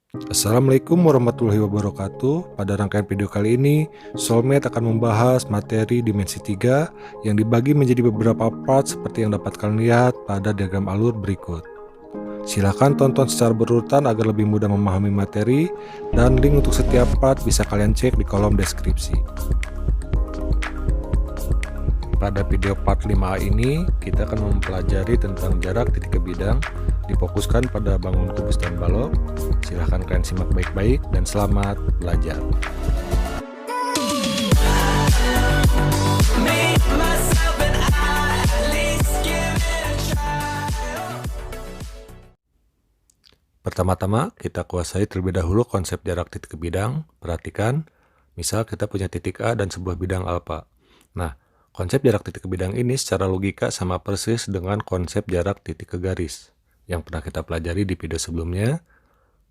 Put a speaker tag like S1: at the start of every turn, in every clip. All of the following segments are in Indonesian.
S1: Assalamualaikum warahmatullahi wabarakatuh. Pada rangkaian video kali ini, Soulmate akan membahas materi dimensi 3 yang dibagi menjadi beberapa part seperti yang dapat kalian lihat pada diagram alur berikut. Silahkan tonton secara berurutan agar lebih mudah memahami materi, dan link untuk setiap part bisa kalian cek di kolom deskripsi. Pada video part 5A ini, kita akan mempelajari tentang jarak titik ke bidang, difokuskan pada bangun kubus dan balok. Silahkan kalian simak baik-baik dan selamat belajar. Pertama-tama, kita kuasai terlebih dahulu konsep jarak titik ke bidang. Perhatikan, misal kita punya titik A dan sebuah bidang alfa. Nah, konsep jarak titik ke bidang ini secara logika sama persis dengan konsep jarak titik ke garis yang pernah kita pelajari di video sebelumnya,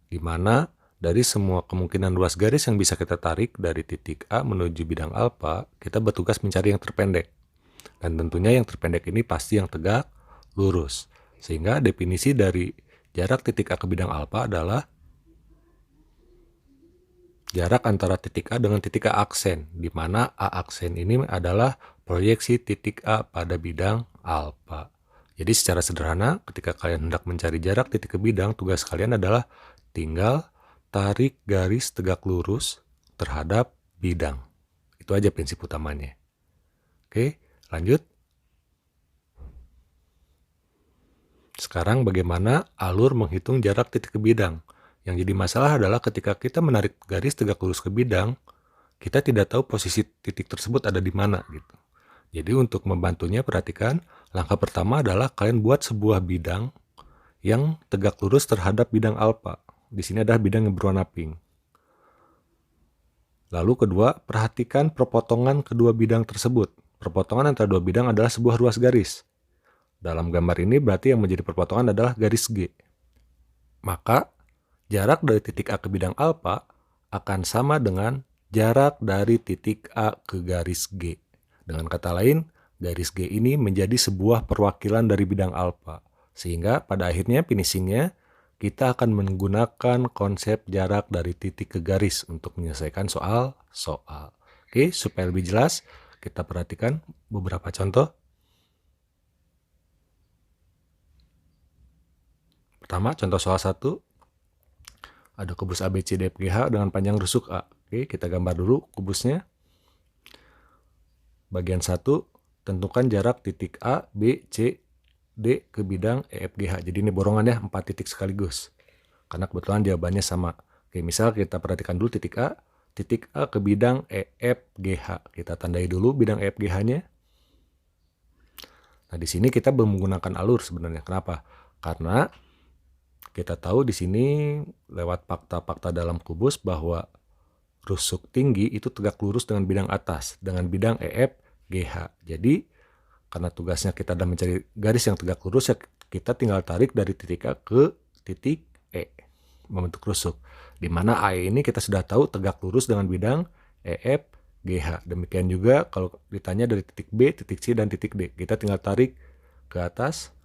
S1: di mana dari semua kemungkinan ruas garis yang bisa kita tarik dari titik A menuju bidang alfa, kita bertugas mencari yang terpendek. Dan tentunya yang terpendek ini pasti yang tegak lurus. Sehingga definisi dari jarak titik A ke bidang alfa adalah jarak antara titik A dengan titik A aksen, di mana A aksen ini adalah proyeksi titik A pada bidang alfa. Jadi secara sederhana, ketika kalian hendak mencari jarak titik ke bidang, tugas kalian adalah tinggal tarik garis tegak lurus terhadap bidang. Itu aja prinsip utamanya. Oke, lanjut. Sekarang bagaimana alur menghitung jarak titik ke bidang? Yang jadi masalah adalah ketika kita menarik garis tegak lurus ke bidang, kita tidak tahu posisi titik tersebut ada di mana gitu. Jadi untuk membantunya, perhatikan, langkah pertama adalah kalian buat sebuah bidang yang tegak lurus terhadap bidang alfa. Di sini ada bidang yang berwarna pink. Lalu kedua, perhatikan perpotongan kedua bidang tersebut. Perpotongan antara dua bidang adalah sebuah ruas garis. Dalam gambar ini berarti yang menjadi perpotongan adalah garis G. Maka jarak dari titik A ke bidang alfa akan sama dengan jarak dari titik A ke garis G. Dengan kata lain, garis G ini menjadi sebuah perwakilan dari bidang alfa. Sehingga pada akhirnya finishingnya kita akan menggunakan konsep jarak dari titik ke garis untuk menyelesaikan soal-soal. Oke, supaya lebih jelas, kita perhatikan beberapa contoh. Pertama, contoh soal 1. Ada kubus ABCDFGH dengan panjang rusuk A. Oke, kita gambar dulu kubusnya. Bagian 1, tentukan jarak titik A, B, C, D ke bidang EFGH. Jadi ini borongannya 4 titik sekaligus. Karena kebetulan jawabannya sama. Oke, misal kita perhatikan dulu titik A ke bidang EFGH. Kita tandai dulu bidang EFGH-nya. Nah, di sini kita belum menggunakan alur sebenarnya. Kenapa? Karena kita tahu di sini lewat fakta-fakta dalam kubus bahwa rusuk tinggi itu tegak lurus dengan bidang atas, dengan bidang EFGH. Jadi, karena tugasnya kita adalah mencari garis yang tegak lurus, ya kita tinggal tarik dari titik A ke titik E, membentuk rusuk. Di mana A ini kita sudah tahu tegak lurus dengan bidang EFGH. Demikian juga kalau ditanya dari titik B, titik C, dan titik D. Kita tinggal tarik ke atas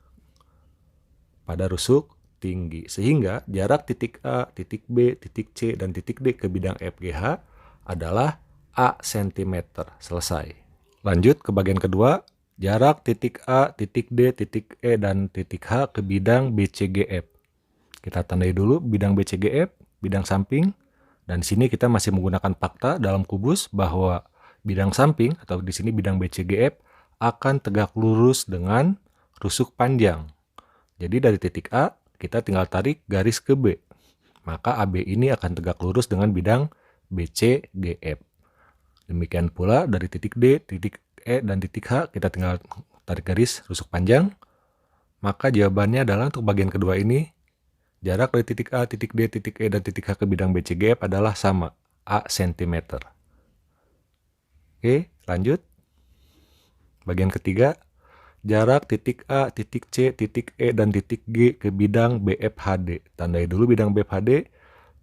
S1: pada rusuk tinggi. Sehingga jarak titik A, titik B, titik C, dan titik D ke bidang FGH adalah A cm. Selesai. Lanjut ke bagian kedua. Jarak titik A, titik D, titik E, dan titik H ke bidang BCGF. Kita tandai dulu bidang BCGF, bidang samping. Dan di sini kita masih menggunakan fakta dalam kubus bahwa bidang samping atau di sini bidang BCGF akan tegak lurus dengan rusuk panjang. Jadi dari titik A kita tinggal tarik garis ke B. Maka AB ini akan tegak lurus dengan bidang BCGF. Demikian pula dari titik D, titik E, dan titik H kita tinggal tarik garis rusuk panjang. Maka jawabannya adalah untuk bagian kedua ini, jarak dari titik A, titik D, titik E, dan titik H ke bidang BCGF adalah sama, A cm. Oke, lanjut. Bagian ketiga, jarak titik A, titik C, titik E, dan titik G ke bidang BFHD. Tandai dulu bidang BFHD.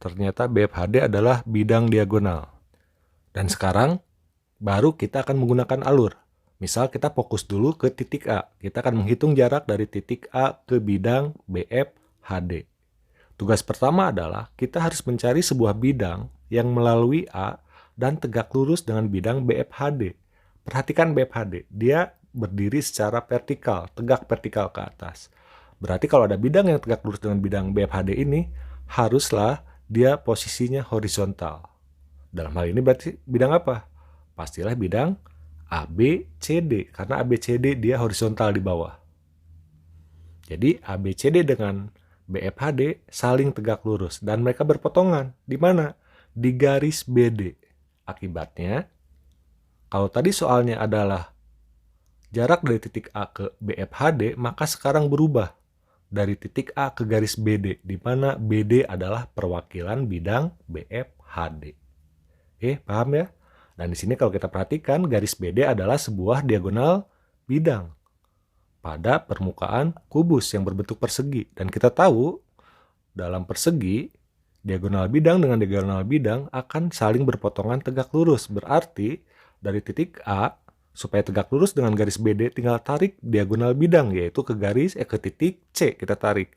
S1: Ternyata BFHD adalah bidang diagonal. Dan sekarang baru kita akan menggunakan alur. Misal kita fokus dulu ke titik A. Kita akan menghitung jarak dari titik A ke bidang BFHD. Tugas pertama adalah kita harus mencari sebuah bidang yang melalui A dan tegak lurus dengan bidang BFHD. Perhatikan BFHD, dia berdiri secara vertikal, tegak vertikal ke atas. Berarti kalau ada bidang yang tegak lurus dengan bidang BFHD ini, haruslah dia posisinya horizontal. Dalam hal ini berarti bidang apa? Pastilah bidang ABCD, karena ABCD dia horizontal di bawah. Jadi ABCD dengan BFHD saling tegak lurus dan mereka berpotongan. Di mana? Di garis BD. Akibatnya, kalau tadi soalnya adalah jarak dari titik A ke BFHD, maka sekarang berubah dari titik A ke garis BD, di mana BD adalah perwakilan bidang BFHD. Paham ya? Dan di sini kalau kita perhatikan, garis BD adalah sebuah diagonal bidang pada permukaan kubus yang berbentuk persegi. Dan kita tahu, dalam persegi, diagonal bidang dengan diagonal bidang akan saling berpotongan tegak lurus. Berarti, dari titik A, supaya tegak lurus dengan garis BD, tinggal tarik diagonal bidang, yaitu ke titik C, kita tarik.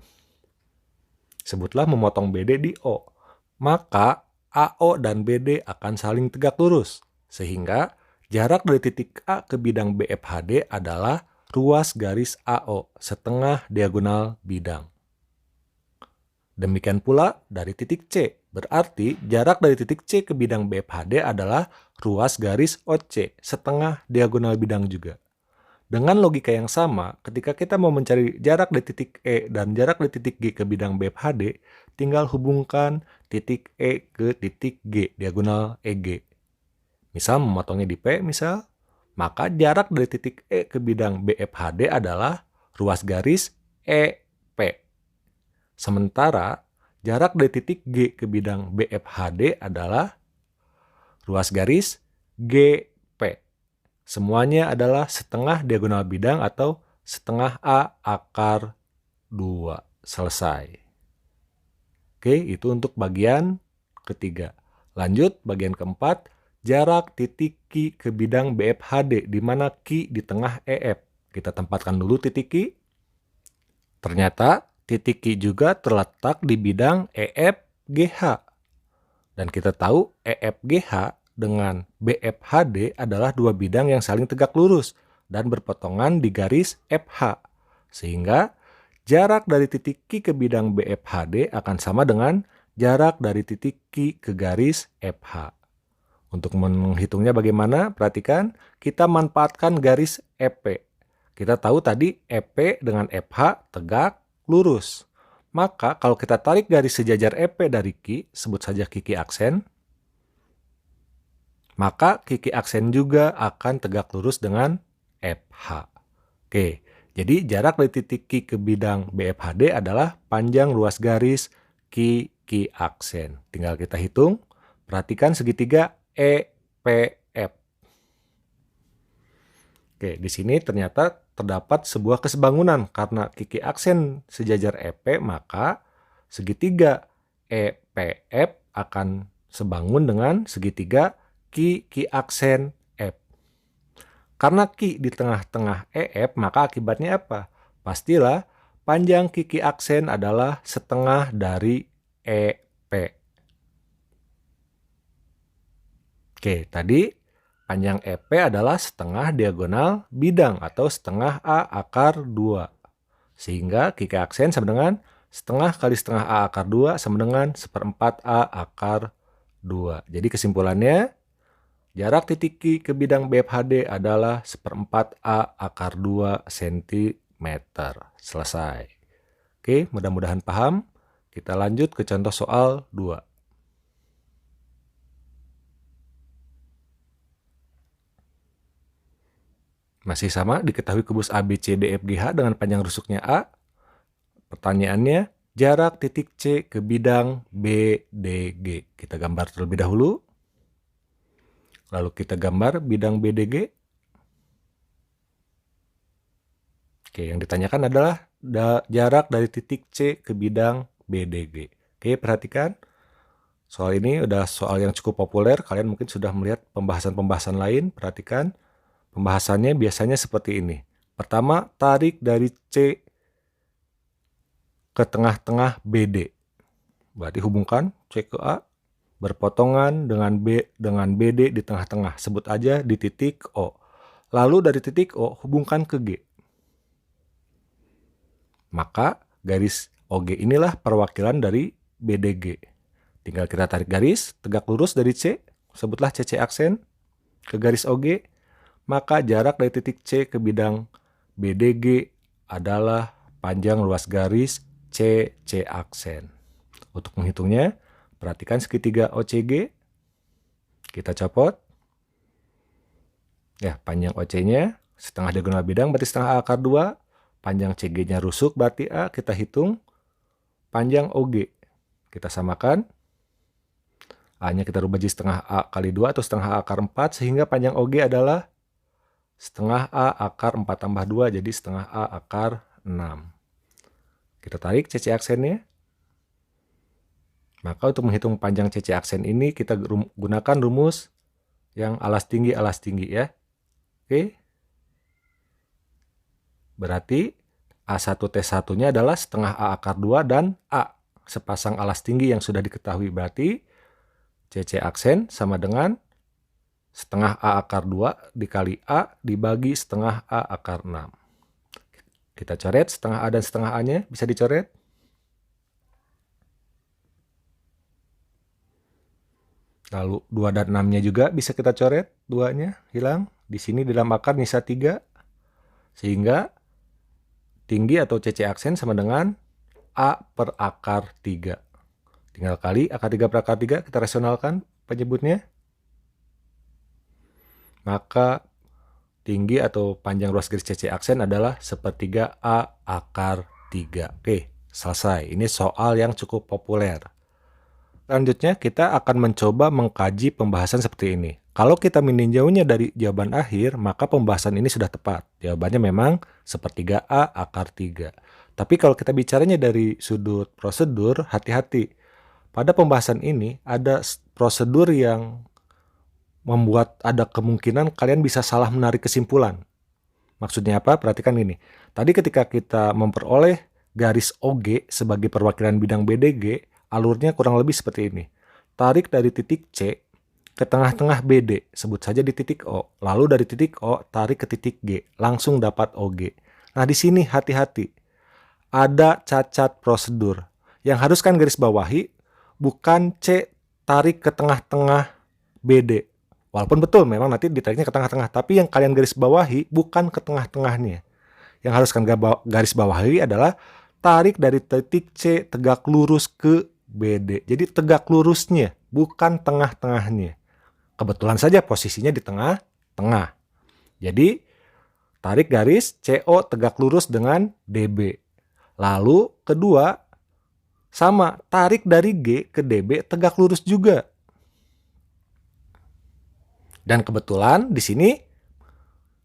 S1: Sebutlah memotong BD di O. Maka, AO dan BD akan saling tegak lurus. Sehingga, jarak dari titik A ke bidang BFHD adalah ruas garis AO, setengah diagonal bidang. Demikian pula dari titik C, berarti jarak dari titik C ke bidang BFHD adalah ruas garis OC, setengah diagonal bidang juga. Dengan logika yang sama, ketika kita mau mencari jarak dari titik E dan jarak dari titik G ke bidang BFHD, tinggal hubungkan titik E ke titik G, diagonal EG. Misal memotongnya di P, maka jarak dari titik E ke bidang BFHD adalah ruas garis EP. Sementara jarak dari titik G ke bidang BFHD adalah ruas garis GP. Semuanya adalah setengah diagonal bidang atau setengah A akar 2. Selesai. Oke, itu untuk bagian ketiga. Lanjut, bagian keempat. Jarak titik Q ke bidang BFHD, di mana Q di tengah EF. Kita tempatkan dulu titik Q. Ternyata titik Q juga terletak di bidang EFGH. Dan kita tahu EFGH dengan BFHD adalah dua bidang yang saling tegak lurus dan berpotongan di garis FH. Sehingga jarak dari titik Q ke bidang BFHD akan sama dengan jarak dari titik Q ke garis FH. Untuk menghitungnya bagaimana? Perhatikan, kita manfaatkan garis EP. Kita tahu tadi EP dengan FH tegak lurus. Maka kalau kita tarik garis sejajar EP dari Q, sebut saja kiki aksen, maka kiki aksen juga akan tegak lurus dengan FH. Oke, jadi jarak dari titik Q ke bidang BFHD adalah panjang ruas garis kiki aksen. Tinggal kita hitung. Perhatikan segitiga EPF. Oke, di sini ternyata terdapat sebuah kesebangunan karena kiki aksen sejajar EP, maka segitiga EPF akan sebangun dengan segitiga kiki aksen F. Karena Q di tengah-tengah EF, maka akibatnya apa? Pastilah panjang kiki aksen adalah setengah dari EP. Oke, tadi panjang EP adalah setengah diagonal bidang atau setengah A akar 2. Sehingga kiki aksen sama dengan setengah kali setengah A akar 2 sama dengan seperempat A akar 2. Jadi kesimpulannya, jarak titik Q ke bidang BFHD adalah seperempat A akar 2 cm. Selesai. Oke, mudah-mudahan paham. Kita lanjut ke contoh soal 2. Masih sama, diketahui kubus ABCDFGH dengan panjang rusuknya A. Pertanyaannya, jarak titik C ke bidang BDG. Kita gambar terlebih dahulu. Lalu kita gambar bidang BDG. Oke, yang ditanyakan adalah jarak dari titik C ke bidang BDG. Oke, perhatikan. Soal ini udah soal yang cukup populer. Kalian mungkin sudah melihat pembahasan-pembahasan lain. Perhatikan. Pembahasannya biasanya seperti ini. Pertama, tarik dari C ke tengah-tengah BD. Berarti hubungkan C ke A berpotongan dengan BD di tengah-tengah. Sebut aja di titik O. Lalu dari titik O hubungkan ke G. Maka garis OG inilah perwakilan dari BDG. Tinggal kita tarik garis tegak lurus dari C, sebutlah CC aksen, ke garis OG, maka jarak dari titik C ke bidang BDG adalah panjang luas garis CC aksen. Untuk menghitungnya, perhatikan segitiga OCG, kita copot. Ya, panjang OC-nya setengah diagonal bidang berarti setengah A akar 2, panjang CG-nya rusuk berarti A, kita hitung. Panjang OG, kita samakan. A-nya kita rubah jadi setengah A kali 2 atau setengah A akar 4, sehingga panjang OG adalah setengah A akar 4 tambah 2, jadi setengah A akar 6. Kita tarik CC aksennya. Maka untuk menghitung panjang CC aksen ini, kita gunakan rumus yang alas tinggi ya. Oke. Berarti A1T1-nya adalah setengah A akar 2 dan A, sepasang alas tinggi yang sudah diketahui. Berarti CC aksen sama dengan setengah A akar 2 dikali A dibagi setengah A akar 6. Kita coret setengah A dan setengah A-nya, bisa dicoret. Lalu 2 dan 6-nya juga bisa kita coret, 2-nya hilang. Di sini di dalam akar nyisa 3. Sehingga tinggi atau CC aksen sama dengan A per akar 3. Tinggal kali akar 3 per akar 3, kita rasionalkan penyebutnya. Maka tinggi atau panjang ruas garis CC aksen adalah 1/3 A akar 3. Oke, selesai. Ini soal yang cukup populer. Selanjutnya kita akan mencoba mengkaji pembahasan seperti ini. Kalau kita meninjaunya dari jawaban akhir, maka pembahasan ini sudah tepat. Jawabannya memang 1/3 A akar 3. Tapi kalau kita bicaranya dari sudut prosedur, hati-hati. Pada pembahasan ini ada prosedur yang membuat ada kemungkinan kalian bisa salah menarik kesimpulan. Maksudnya apa? Perhatikan ini. Tadi ketika kita memperoleh garis OG sebagai perwakilan bidang BDG, alurnya kurang lebih seperti ini. Tarik dari titik C ke tengah-tengah BD, sebut saja di titik O. Lalu dari titik O, tarik ke titik G, langsung dapat OG. Nah, di sini hati-hati. Ada cacat prosedur. Yang harus kan garis bawahi, bukan C tarik ke tengah-tengah BD. Walaupun betul, memang nanti ditariknya ke tengah-tengah. Tapi yang kalian garis bawahi, bukan ke tengah-tengahnya. Yang harus kan garis bawahi adalah tarik dari titik C tegak lurus ke BD. Jadi tegak lurusnya, bukan tengah-tengahnya. Kebetulan saja posisinya di tengah-tengah. Jadi tarik garis CO tegak lurus dengan DB. Lalu kedua, sama, tarik dari G ke DB tegak lurus juga. Dan kebetulan di sini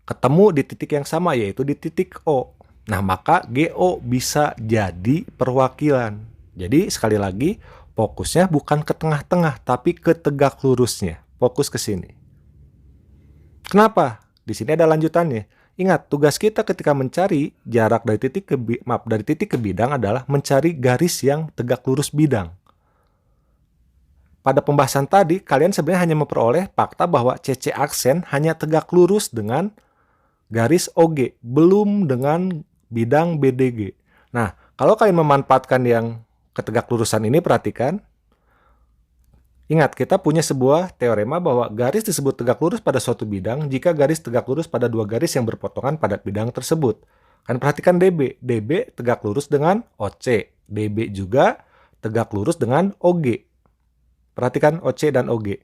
S1: ketemu di titik yang sama, yaitu di titik O. Nah, maka GO bisa jadi perwakilan. Jadi sekali lagi, fokusnya bukan ke tengah-tengah, tapi ke tegak lurusnya. Fokus ke sini. Kenapa? Di sini ada lanjutannya. Ingat, tugas kita ketika mencari jarak dari titik ke bidang adalah mencari garis yang tegak lurus bidang. Pada pembahasan tadi, kalian sebenarnya hanya memperoleh fakta bahwa CC aksen hanya tegak lurus dengan garis OG, belum dengan bidang BDG. Nah, kalau kalian memanfaatkan yang ketegak lurusan ini, perhatikan. Ingat, kita punya sebuah teorema bahwa garis disebut tegak lurus pada suatu bidang jika garis tegak lurus pada dua garis yang berpotongan pada bidang tersebut. Kan perhatikan DB. DB tegak lurus dengan OC. DB juga tegak lurus dengan OG. Perhatikan OC dan OG.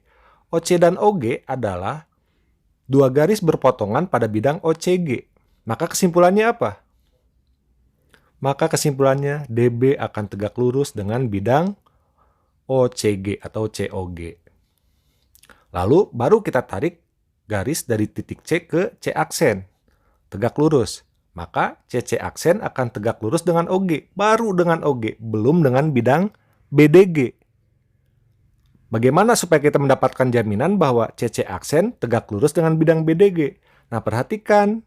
S1: OC dan OG adalah dua garis berpotongan pada bidang OCG. Maka kesimpulannya apa? Maka kesimpulannya DB akan tegak lurus dengan bidang OCG atau COG. Lalu baru kita tarik garis dari titik C ke C aksen. Tegak lurus. Maka CC aksen akan tegak lurus dengan OG. Baru dengan OG. Belum dengan bidang BDG. Bagaimana supaya kita mendapatkan jaminan bahwa CC aksen tegak lurus dengan bidang BDG? Nah, perhatikan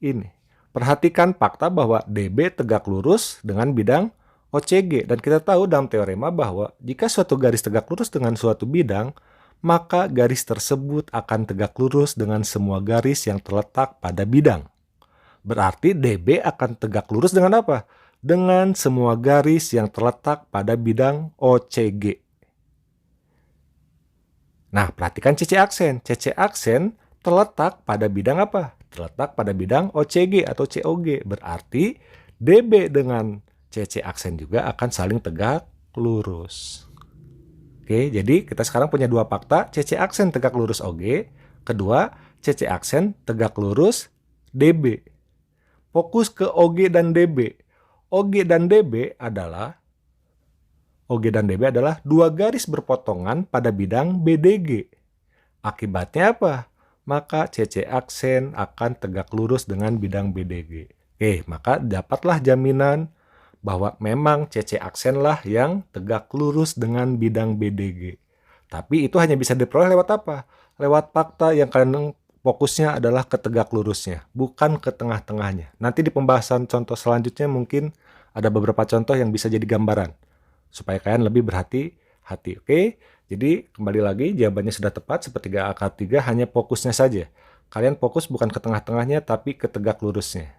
S1: ini. Perhatikan fakta bahwa DB tegak lurus dengan bidang OCG. Dan kita tahu dalam teorema bahwa jika suatu garis tegak lurus dengan suatu bidang, maka garis tersebut akan tegak lurus dengan semua garis yang terletak pada bidang. Berarti DB akan tegak lurus dengan apa? Dengan semua garis yang terletak pada bidang OCG. Nah, perhatikan CC aksen. CC aksen terletak pada bidang apa? Terletak pada bidang OCG atau COG. Berarti DB dengan CC aksen juga akan saling tegak lurus. Oke, jadi kita sekarang punya dua fakta. CC aksen tegak lurus OG. Kedua, CC aksen tegak lurus DB. Fokus ke OG dan DB. OG dan DB adalah dua garis berpotongan pada bidang BDG. Akibatnya apa? Maka CC aksen akan tegak lurus dengan bidang BDG. Oke, maka dapatlah jaminan bahwa memang CC aksen lah yang tegak lurus dengan bidang BDG. Tapi itu hanya bisa diperoleh lewat apa? Lewat fakta yang kalian fokusnya adalah ke tegak lurusnya, bukan ke tengah-tengahnya. Nanti di pembahasan contoh selanjutnya mungkin ada beberapa contoh yang bisa jadi gambaran, supaya kalian lebih berhati-hati. Oke, jadi kembali lagi jawabannya sudah tepat, sepertiga akar 3 hanya fokusnya saja. Kalian fokus bukan ke tengah-tengahnya, tapi ke tegak lurusnya.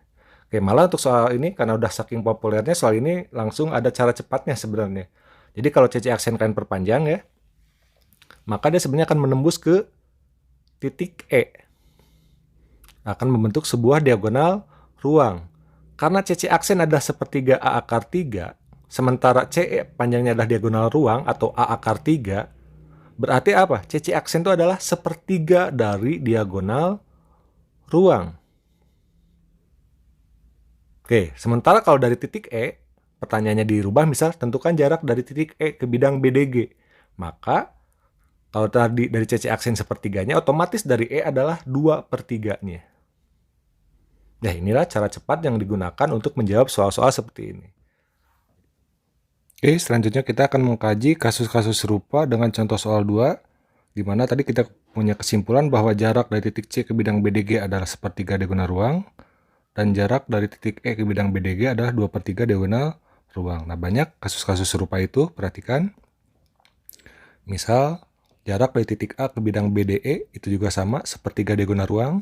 S1: Oke, malah untuk soal ini, karena udah saking populernya, soal ini langsung ada cara cepatnya sebenarnya. Jadi kalau CC aksen kalian perpanjang ya, maka dia sebenarnya akan menembus ke titik E. Akan membentuk sebuah diagonal ruang. Karena CC aksen adalah sepertiga A akar 3, sementara CE panjangnya adalah diagonal ruang atau A akar 3, berarti apa? CC aksen itu adalah sepertiga dari diagonal ruang. Oke, sementara kalau dari titik E, pertanyaannya dirubah, misal tentukan jarak dari titik E ke bidang BDG. Maka, kalau tadi dari CC aksen sepertiganya, otomatis dari E adalah 2/3-nya. Nah, inilah cara cepat yang digunakan untuk menjawab soal-soal seperti ini. Oke, selanjutnya kita akan mengkaji kasus-kasus serupa dengan contoh soal 2, di mana tadi kita punya kesimpulan bahwa jarak dari titik C ke bidang BDG adalah sepertiga diagonal ruang, dan jarak dari titik E ke bidang BDG adalah 2/3 diagonal ruang. Nah, banyak kasus-kasus serupa itu, perhatikan. Misal, jarak dari titik A ke bidang BDE itu juga sama, sepertiga diagonal ruang,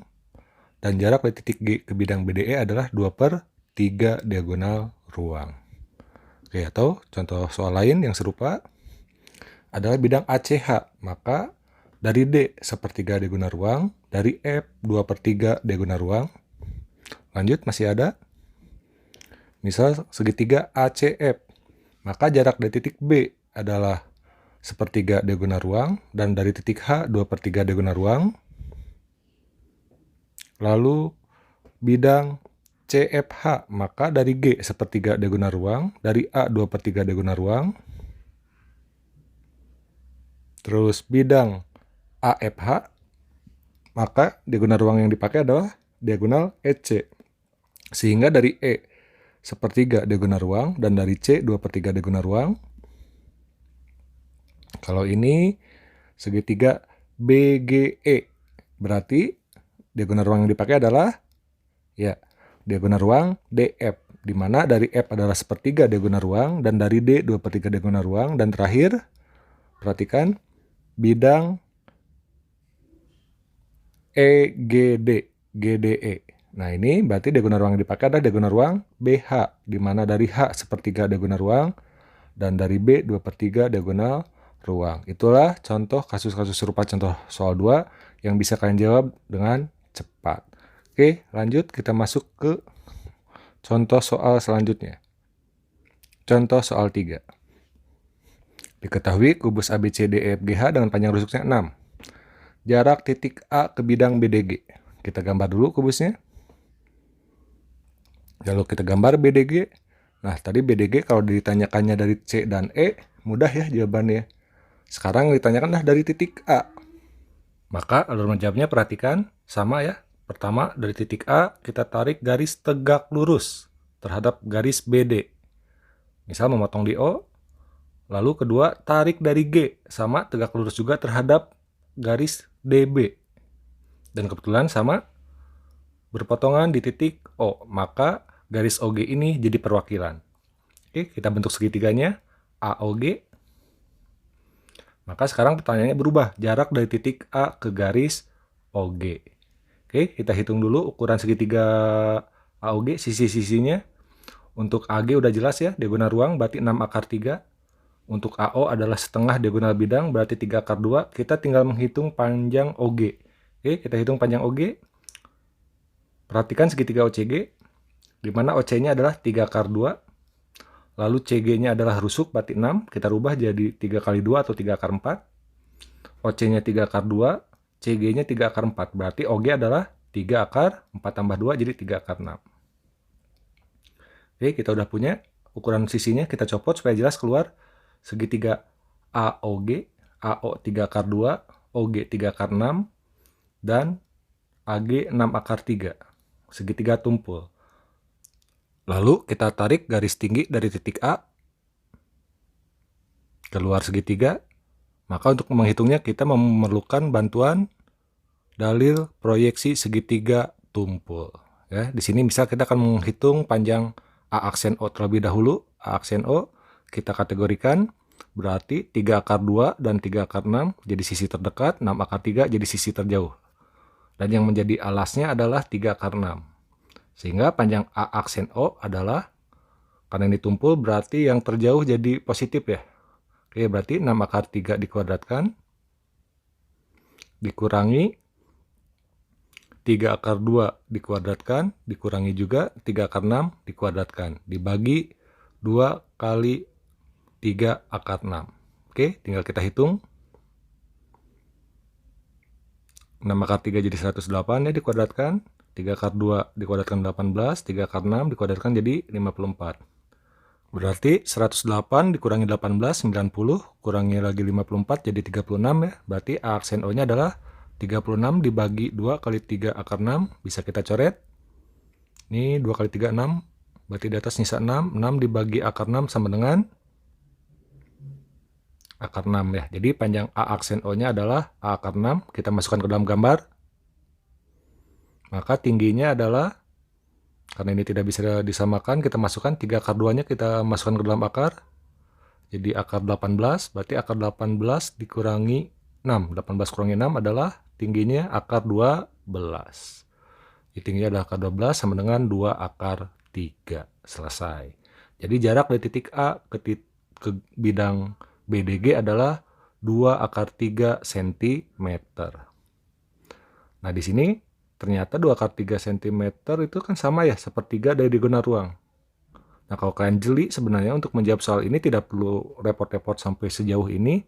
S1: dan jarak dari titik G ke bidang BDE adalah 2/3 diagonal ruang. Oke, atau contoh soal lain yang serupa adalah bidang ACH. Maka dari D sepertiga diagonal ruang, dari F 2/3 diagonal ruang. Lanjut, masih ada. Misal segitiga ACF. Maka jarak dari titik B adalah sepertiga diagonal ruang, dan dari titik H 2/3 diagonal ruang. Lalu bidang CFH, maka dari G sepertiga diagonal ruang, dari A 2/3 diagonal ruang. Terus bidang AFH, maka diagonal ruang yang dipakai adalah diagonal EC. Sehingga dari E sepertiga diagonal ruang, dan dari C 2/3 diagonal ruang. Kalau ini segitiga BGE, berarti diagonal ruang yang dipakai adalah ya diagonal ruang DF, di mana dari F adalah sepertiga diagonal ruang, dan dari D 2/3 diagonal ruang, dan terakhir perhatikan bidang EGD, GDE. Nah, ini berarti diagonal ruang yang dipakai adalah diagonal ruang BH, di mana dari H sepertiga diagonal ruang, dan dari B 2/3 diagonal ruang. Itulah contoh kasus-kasus serupa contoh soal 2 yang bisa kalian jawab dengan cepat. Oke, lanjut kita masuk ke contoh soal selanjutnya. Contoh soal 3. Diketahui kubus ABCDEFGH dengan panjang rusuknya 6. Jarak titik A ke bidang BDG. Kita gambar dulu kubusnya. Lalu kita gambar BDG. Nah, tadi BDG kalau ditanyakannya dari C dan E, mudah ya jawabannya. Sekarang ditanyakanlah dari titik A. Maka alur menjawabnya perhatikan, sama ya. Pertama, dari titik A, kita tarik garis tegak lurus terhadap garis BD. Misal memotong di O. Lalu kedua, tarik dari G, sama tegak lurus juga terhadap garis DB. Dan kebetulan sama berpotongan di titik O, maka garis OG ini jadi perwakilan. Oke, kita bentuk segitiganya, AOG. Maka sekarang pertanyaannya berubah, jarak dari titik A ke garis OG. Oke, kita hitung dulu ukuran segitiga AOG, sisi-sisinya. Untuk AG udah jelas ya, diagonal ruang berarti 6/3. Untuk AO adalah setengah diagonal bidang, berarti 3/2. Kita tinggal menghitung panjang OG. Oke, kita hitung panjang OG. Perhatikan segitiga OCG, di mana OC-nya adalah 3/2. Lalu CG-nya adalah rusuk, berarti 6. Kita rubah jadi 3/2 atau 3/4. OC-nya 3/2, CG-nya 3/4. Berarti OG adalah 3/4 tambah 2, jadi 3/6. Oke, kita udah punya ukuran sisinya. Kita copot supaya jelas keluar segitiga AOG, AO 3/2, OG 3/6, dan AG 6/3. Segitiga tumpul. Lalu kita tarik garis tinggi dari titik A keluar segitiga. Maka untuk menghitungnya kita memerlukan bantuan dalil proyeksi segitiga tumpul. Ya, di sini misal kita akan menghitung panjang A aksen O terlebih dahulu. A aksen O kita kategorikan, berarti 3/2 dan 3/6 jadi sisi terdekat, 6/3 jadi sisi terjauh. Dan yang menjadi alasnya adalah 3/6. Sehingga panjang A aksen O adalah, karena ini tumpul berarti yang terjauh jadi positif ya. Oke, berarti 6/3 dikuadratkan dikurangi 3/2 dikuadratkan, dikurangi juga 3/6 dikuadratkan, dibagi 2 kali 3/6. Oke, tinggal kita hitung. 6/3 jadi 108 ya dikuadratkan, 3/2 dikuadratkan 18, 3/6 dikuadratkan jadi 54. Berarti 108 dikurangi 18, 90, kurangi lagi 54 jadi 36 ya. Berarti A aksen O-nya adalah 36 dibagi 2 kali 3/6, bisa kita coret. Ini 2 kali 3, 6. Berarti di atas sisa 6. 6 dibagi A/6 sama dengan A/6 ya. Jadi panjang A aksen O-nya adalah A/6. Kita masukkan ke dalam gambar. Maka tingginya adalah, karena ini tidak bisa disamakan, kita masukkan 3/2-nya kita masukkan ke dalam akar. Jadi akar 18, berarti akar 18 dikurangi 6. 18 kurangi 6 adalah tingginya akar 12. Jadi tingginya adalah akar 12 sama dengan 2/3. Selesai. Jadi jarak dari titik A ke bidang BDG adalah 2/3 cm. Nah, di sini ternyata 2/3 cm itu kan sama ya, sepertiga dari diagonal ruang. Nah, kalau kalian jeli sebenarnya untuk menjawab soal ini tidak perlu repot-repot sampai sejauh ini.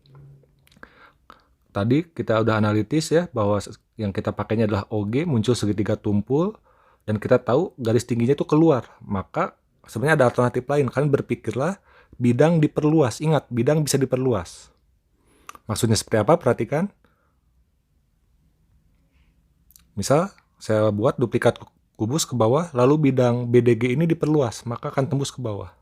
S1: Tadi kita udah analitis ya, bahwa yang kita pakainya adalah OG, muncul segitiga tumpul, dan kita tahu garis tingginya itu keluar. Maka sebenarnya ada alternatif lain. Kalian berpikirlah bidang diperluas. Ingat, bidang bisa diperluas. Maksudnya seperti apa? Perhatikan. Misal, saya buat duplikat kubus ke bawah, lalu bidang BDG ini diperluas, maka akan tembus ke bawah.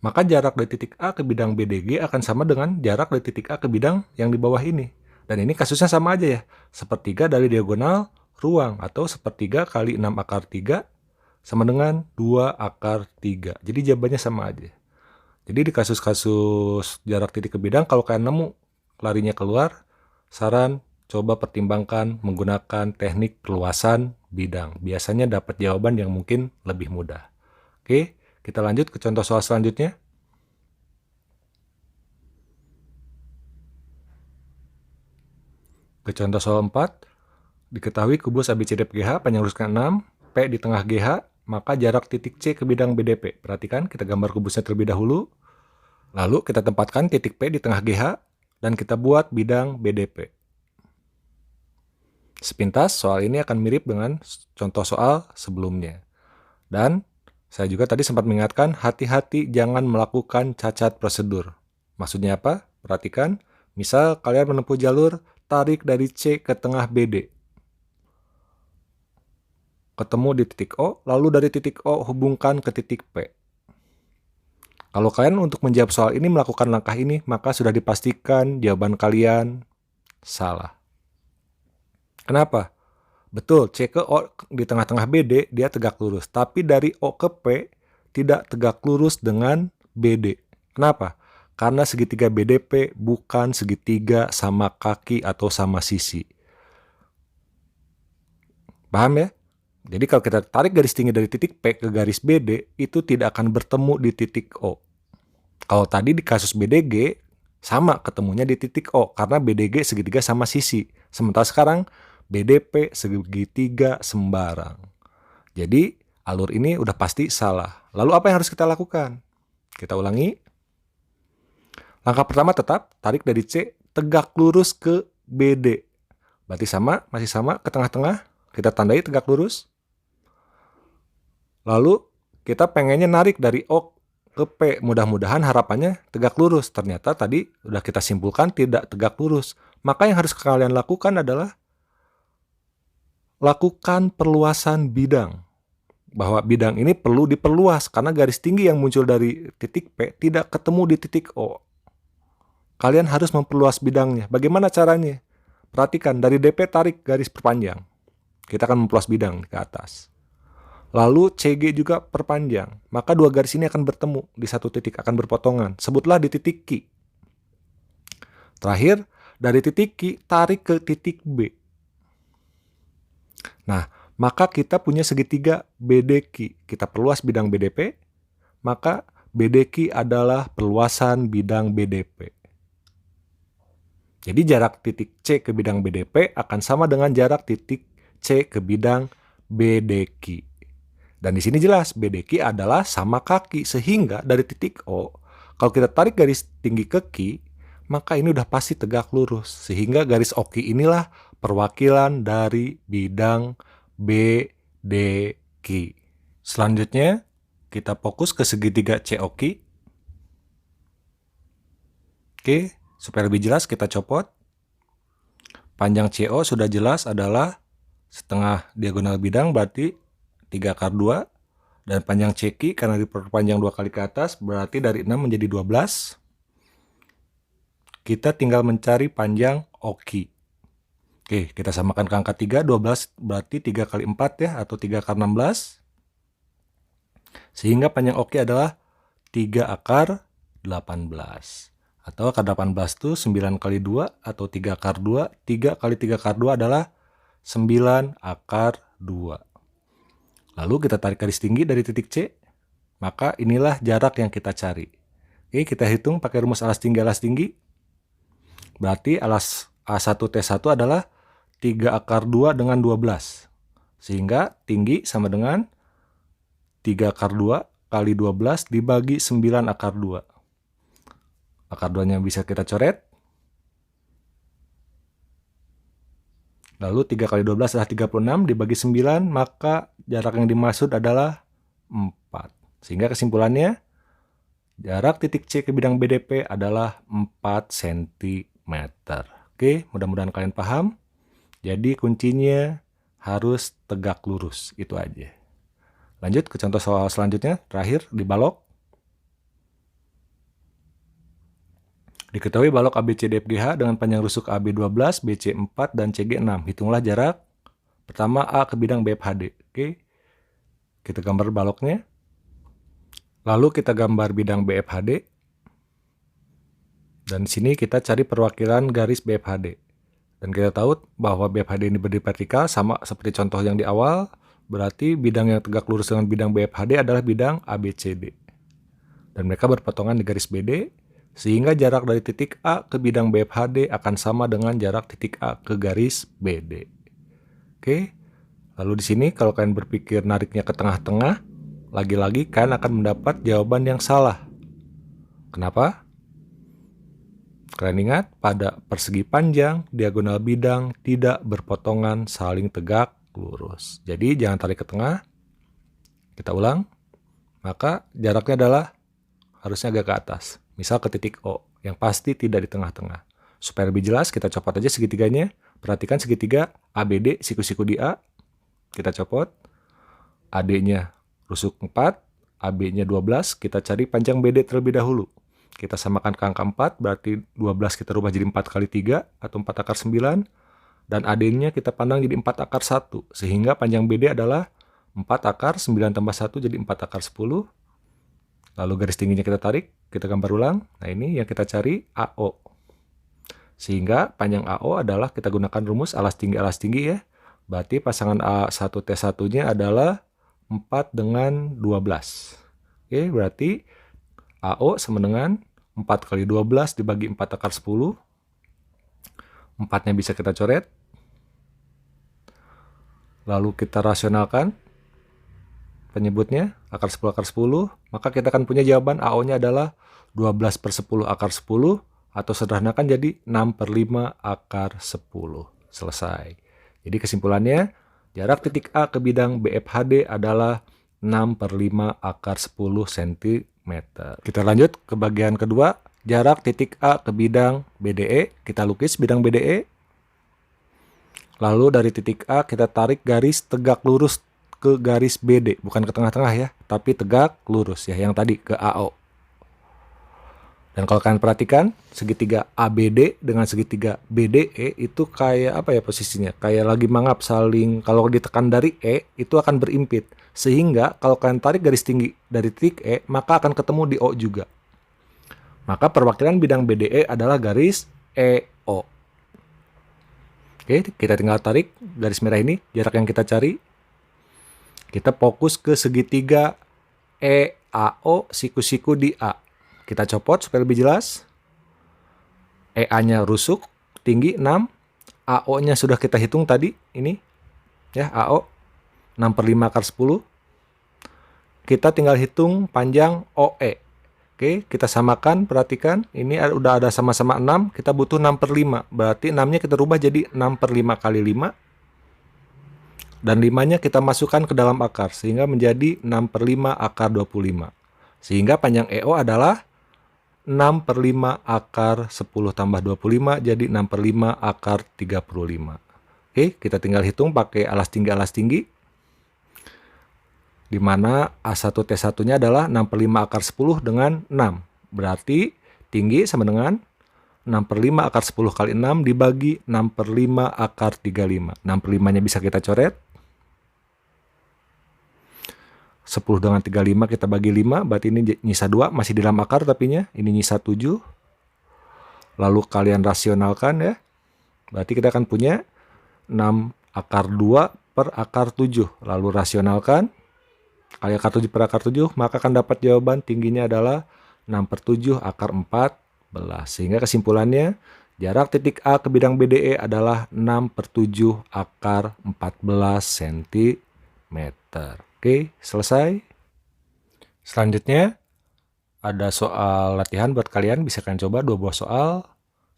S1: Maka jarak dari titik A ke bidang BDG akan sama dengan jarak dari titik A ke bidang yang di bawah ini. Dan ini kasusnya sama aja ya, sepertiga dari diagonal ruang, atau sepertiga kali 6/3 sama dengan 2/3. Jadi jawabannya sama aja. Jadi di kasus-kasus jarak titik ke bidang, kalau kalian nemu larinya keluar, saran coba pertimbangkan menggunakan teknik perluasan bidang. Biasanya dapat jawaban yang mungkin lebih mudah. Oke, kita lanjut ke contoh soal selanjutnya. Ke contoh soal 4, diketahui kubus ABCDFGH panjang lurusnya 6, P di tengah GH, maka jarak titik C ke bidang BDP. Perhatikan, kita gambar kubusnya terlebih dahulu. Lalu kita tempatkan titik P di tengah GH, dan kita buat bidang BDP. Sepintas, soal ini akan mirip dengan contoh soal sebelumnya. Dan saya juga tadi sempat mengingatkan, hati-hati jangan melakukan cacat prosedur. Maksudnya apa? Perhatikan, misal kalian menempuh jalur tarik dari C ke tengah BD. Ketemu di titik O, lalu dari titik O hubungkan ke titik P. Kalau kalian untuk menjawab soal ini melakukan langkah ini, maka sudah dipastikan jawaban kalian salah. Kenapa? Betul, C ke O di tengah-tengah BD dia tegak lurus. Tapi dari O ke P tidak tegak lurus dengan BD. Kenapa? Karena segitiga BDP bukan segitiga sama kaki atau sama sisi. Paham ya? Jadi kalau kita tarik garis tinggi dari titik P ke garis BD, itu tidak akan bertemu di titik O. Kalau tadi di kasus BDG, sama ketemunya di titik O, karena BDG segitiga sama sisi. Sementara sekarang, BDP segitiga sembarang. Jadi, alur ini udah pasti salah. Lalu apa yang harus kita lakukan? Kita ulangi. Langkah pertama tetap, tarik dari C, tegak lurus ke BD. Berarti sama, masih sama, ke tengah-tengah. Kita tandai tegak lurus. Lalu, kita pengennya narik dari O ke P. Mudah-mudahan harapannya tegak lurus. Ternyata tadi udah kita simpulkan tidak tegak lurus. Maka yang harus kalian lakukan adalah lakukan perluasan bidang. Bahwa bidang ini perlu diperluas karena garis tinggi yang muncul dari titik P tidak ketemu di titik O. Kalian harus memperluas bidangnya. Bagaimana caranya? Perhatikan, dari DP tarik garis perpanjang. Kita akan memperluas bidang ke atas. Lalu CG juga perpanjang. Maka dua garis ini akan bertemu di satu titik, akan berpotongan. Sebutlah di titik Q. Terakhir, dari titik Q tarik ke titik B. Nah, maka kita punya segitiga BDQ. Kita perluas bidang BDP, maka BDQ adalah perluasan bidang BDP. Jadi jarak titik C ke bidang BDP akan sama dengan jarak titik C ke bidang BDQ. Dan di sini jelas BDQ adalah sama kaki, sehingga dari titik O, kalau kita tarik garis tinggi ke Q, maka ini udah pasti tegak lurus. Sehingga garis OQ inilah perwakilan dari bidang BDQ. Selanjutnya, kita fokus ke segitiga COQ. Oke. Supaya lebih jelas kita copot. Panjang CO sudah jelas adalah setengah diagonal bidang, berarti 3 akar 2. Dan panjang CQ karena diperpanjang 2 kali ke atas berarti dari 6 menjadi 12. Kita tinggal mencari panjang OQ. Oke, kita samakan ke angka 3, 12 berarti 3 kali 4 ya, atau 3 akar 16. Sehingga panjang OQ adalah 3 akar 18. Atau akar 18 itu 9 kali 2 atau 3 akar 2. 3 kali 3 akar 2 adalah 9 akar 2. Lalu kita tarik garis tinggi dari titik C. Maka inilah jarak yang kita cari. Oke, kita hitung pakai rumus alas tinggi. Berarti alas A1T1 adalah 3 akar 2 dengan 12. Sehingga tinggi sama dengan 3 akar 2 kali 12 dibagi 9 akar 2. Akar 2-nya bisa kita coret. Lalu 3 kali 12 adalah 36 dibagi 9, maka jarak yang dimaksud adalah 4. Sehingga kesimpulannya, jarak titik C ke bidang BDP adalah 4 cm. Oke, mudah-mudahan kalian paham. Jadi kuncinya harus tegak lurus, itu aja. Lanjut ke contoh soal selanjutnya, terakhir di balok. Diketahui balok ABCDFGH dengan panjang rusuk AB 12, BC 4, dan CG 6. Hitunglah jarak pertama A ke bidang BFHD. Oke, kita gambar baloknya. Lalu kita gambar bidang BFHD. Dan di sini kita cari perwakilan garis BFHD. Dan kita tahu bahwa BFHD ini berdiri vertikal, sama seperti contoh yang di awal. Berarti bidang yang tegak lurus dengan bidang BFHD adalah bidang ABCD. Dan mereka berpotongan di garis BD. Sehingga jarak dari titik A ke bidang BFHD akan sama dengan jarak titik A ke garis BD. Oke, lalu di sini kalau kalian berpikir nariknya ke tengah-tengah, lagi-lagi kalian akan mendapat jawaban yang salah. Kenapa? Kalian ingat, pada persegi panjang, diagonal bidang tidak berpotongan saling tegak lurus. Jadi jangan tarik ke tengah. Kita ulang. Maka jaraknya adalah harusnya agak ke atas. Misal ke titik O, yang pasti tidak di tengah-tengah. Supaya lebih jelas, kita copot aja segitiganya. Perhatikan segitiga ABD, siku-siku di A. Kita copot. AD-nya rusuk 4, AB-nya 12. Kita cari panjang BD terlebih dahulu. Kita samakan ke angka 4, berarti 12 kita rubah jadi 4 kali 3, atau 4 akar 9. Dan AD-nya kita pandang jadi 4 akar 1. Sehingga panjang BD adalah 4 akar 9 tambah 1 jadi 4 akar 10. Lalu garis tingginya kita tarik, kita gambar ulang. Nah ini yang kita cari AO. Sehingga panjang AO adalah kita gunakan rumus alas tinggi ya. Berarti pasangan A1T1-nya adalah 4 dengan 12. Oke, berarti AO sama dengan 4 kali 12 dibagi 4 akar 10. 4-nya bisa kita coret. Lalu kita rasionalkan penyebutnya, akar 10 akar 10. Maka kita akan punya jawaban AO-nya adalah 12/10 akar 10. Atau sederhanakan jadi 6/5 akar 10. Selesai. Jadi kesimpulannya, jarak titik A ke bidang BFHD adalah 6/5 akar 10 cm. Kita lanjut ke bagian kedua, jarak titik A ke bidang BDE. Kita lukis bidang BDE. Lalu dari titik A kita tarik garis tegak lurus ke garis BD. Bukan ke tengah-tengah ya, tapi tegak lurus ya, yang tadi ke AO. Dan kalau kalian perhatikan, segitiga ABD dengan segitiga BDE itu kayak apa ya posisinya? Kayak lagi mangap saling, kalau ditekan dari E itu akan berimpit. Sehingga kalau kalian tarik garis tinggi dari titik E, maka akan ketemu di O juga. Maka perwakilan bidang BDE adalah garis EO. Oke, kita tinggal tarik garis merah ini, jarak yang kita cari. Kita fokus ke segitiga EAO, siku-siku di A. Kita copot supaya lebih jelas. EA-nya rusuk, tinggi 6. AO-nya sudah kita hitung tadi, ini. Ya, AO. 6/5 akar 10. Kita tinggal hitung panjang OE. Oke, kita samakan, perhatikan. Ini udah ada sama-sama 6, kita butuh 6/5. Berarti 6-nya kita rubah jadi 6/5 kali 5. Dan 5-nya kita masukkan ke dalam akar, sehingga menjadi 6/5 akar 25. Sehingga panjang EO adalah 6/5 akar 10 tambah 25 jadi 6/5 akar 35. Oke, kita tinggal hitung pakai alas tinggi. Di mana A1T1-nya adalah 6/5 akar 10 dengan 6. Berarti tinggi sama dengan 6/5 akar 10 kali 6 dibagi 6/5 akar 35. 6/5-nya bisa kita coret. 10 dengan 35 kita bagi 5, berarti ini nyisa 2, masih di dalam akar tapinya, ini nyisa 7. Lalu kalian rasionalkan ya, berarti kita akan punya 6 akar 2 per akar 7. Lalu rasionalkan, kali akar 7 per akar 7, maka akan dapat jawaban tingginya adalah 6/7 akar 14. Sehingga kesimpulannya, jarak titik A ke bidang BDE adalah 6/7 akar 14 cm. Oke, selesai. Selanjutnya, ada soal latihan buat kalian. Bisa kalian coba 2 buah soal.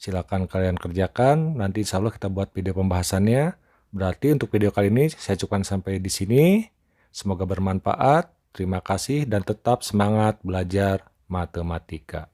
S1: Silakan kalian kerjakan. Nanti insya Allah kita buat video pembahasannya. Berarti untuk video kali ini saya cukupkan sampai di sini. Semoga bermanfaat. Terima kasih dan tetap semangat belajar matematika.